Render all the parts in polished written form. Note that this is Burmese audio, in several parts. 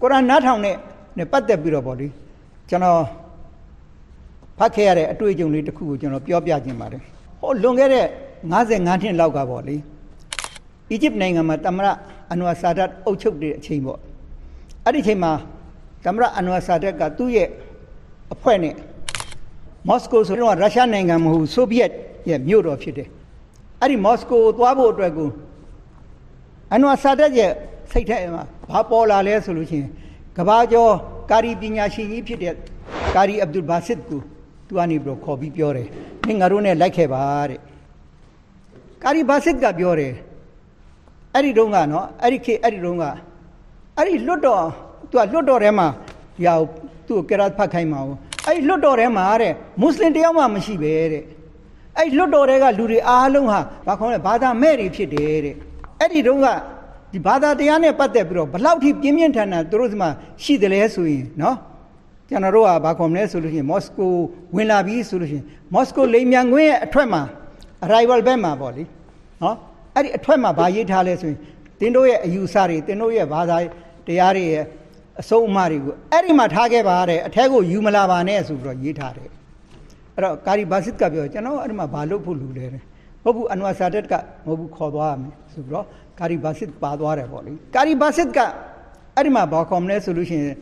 ကုရ်အာန်နားထောင်နဲ့ပတ်သက်ပြီးတော့ပေါ့လေကျွန်တော်ဖတ်ခဲ့ရတဲ့အတွေ့အကြုံလေးတစ်ခုကိုကျွန်တော်ပြောပြခြင်းပါတယ်ဟိုလွန်ခဲ့တဲ့55နှစ်လောက်ကပေါ့လေအီဂျစ်နိုင်ငံမှာသမ္မတအန်ဝါဆာဒတ်အုပ်ချုပ်တဲ့အချိန်ပေါ့အဲ့ဒီအချိန်မှာသမ္မတအန်ဝါဆာဒတ်ကသူ့ရဲ့အဖွဲ့နဲ့မော်စကိုဆိုတော့ရုရှားနိုင်ငံမဟုတ်ဆိုဗီယက်ရဲ့မြို့တော်ဖြစ်တယ်အဲ့ဒီမော်စကိုသွားဖို့အတွက်ကိုအန်ဝါဆာဒတ်ရဲ့စိတ်ထဲမှာဘာပေါ်လာလဲဆိုလို့ရှိရင်ကဘာကျော်ကာရီပညာရှင်ကြီးဖြစ်တဲ့ကာရီအဗ်ဒူလ်ဘာစစ်ကိုသူကနေပြီးတော့ခေါ်ပြီးပြောတယ်မင်းငါတို့နဲ့လိုက်ခဲ့ပါတဲ့ကာရီဘာစစ်ကပြောတယ်အဲ့ဒီတုန်းကနော်အဲ့ဒီတုန်းကအဲ့ဒီလွတ်တော်သူကလွတ်တော်ထဲမှာဒီဟာသူ့ကိုကရာတ်ဖတ်ခိုင်းမှာအဲ့ဒီလွတ်တော်ထဲမှာတဲ့မွတ်စလင်တယောက်မှမရှိပဲတဲ့အဲ့ဒီလွတ်တော်ထဲကလူတွေအားလုံးဟာဘာခေါ်လဲဘာသာမဲ့တွေဖြစ်တယ်တဲ့အဲ့ဒီတုန်းကဒီဘာသာတရားနဲ့ပတ်သက်ပြီးတော့ဘလောက်ထိပြင်းပြင်းထန်ထန်သူတို့ဒီမှာရှိတယ်လဲဆိုရင်နော်ကျွန်တော်တို့ကဘာခေါ်မလဲဆိုလို့ရှိရင်မော်စကိုဝင်လာပြီးဆိုလို့ရှိရင်မော်စကိုလိမ်မြန်ခွင်းရဲ့အထွက်မှာ arrival ဘက်မှာပေါ့လေနော်အဲ့ဒီအထွက်မှာဘာရေးထားလဲဆိုရင်တင်းတို့ရဲ့အယူဆတွေတင်းတို့ရဲ့ဘာသာတရားတွေရဲ့အဆုံးအမတွေကိုအဲ့ဒီမှာထားခဲ့ပါတဲ့အထက်ကိုယူမလာပါနဲ့ဆိုပြီးတော့ရေးထားတယ်အဲ့တော့ကာရီဘာစစ်ကပြောကျွန်တော်အဲ့ဒီမှာဘာလုပ်ဖို့လူလဲဟုတ်ဘူးအန်ဝါဆာဒတ်ကမဟုတ်ဘူးခေါ်သွားရမယ်ဆိုပြီးတော့ကာရီဘာစစ်ပါသွားတယ်ပေါ့လေကာရီဘာစစ်ကအဲ့ဒီမှာဘာခေါ်မလဲဆိုလို့ရှိရင်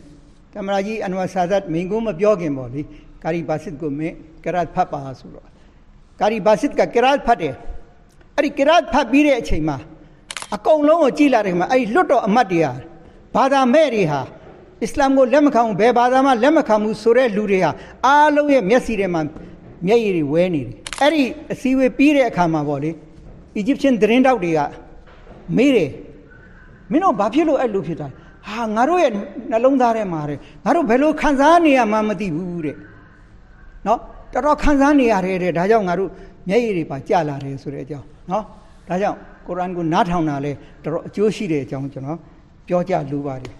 သမ္မတကြီးအန်ဝါဆာဒတ်မင်းကိုမပြောခင်ပေါ့လေကာရီဘာစစ်ကိုမင်းကရာတ်ဖတ်ပါဆိုတော့ကာရီဘာစစ်ကကရာတ်ဖတ်တယ်အဲ့ဒီကရာတ်ဖတ်ပြီးတဲ့အချိန်မှာအကုန်လုံးကိုကြည်လာတယ်မှာအဲ့ဒီလွတ်တော်အမတ်တွေဟာဘာသာမဲ့တွေဟာအစ္စလာမ်ကိုလက်မခံဘူးဘယ်ဘာသာမှလက်မခံဘူးဆိုတဲ့လူတွေဟာအားလုံးရဲ့မျက်စိထဲမှာမျက်ရည်တွေဝဲနေတယ်အဲ့ဒီအစည်းအဝေးပြီးတဲ့အခါမှာပေါ့လေအီဂျစ်ချင်းသတင်းတောက်တွေကမေးတယ်မင်းတို့ဘာဖြစ်လို့အဲ့လိုဖြစ်တာဟာငါတို့ရဲ့နှလုံးသားထဲမှာတဲ့ငါတို့ဘယ်လိုခံစားနေရမှမသိဘူးတဲ့နော်တော်တော်ခံစားနေရတယ်တဲ့ဒါကြောင့်ငါတို့မျက်ရည်တွေပါကျလာတယ်ဆိုတဲ့အကြောင်းနော်ဒါကြောင့်ကုရ်အာန်ကိုနားထောင်တာလဲတော်တော်အကျိုးရှိတဲ့အကြောင်းကျွန်တော်ပြောကြလိုပါတယ်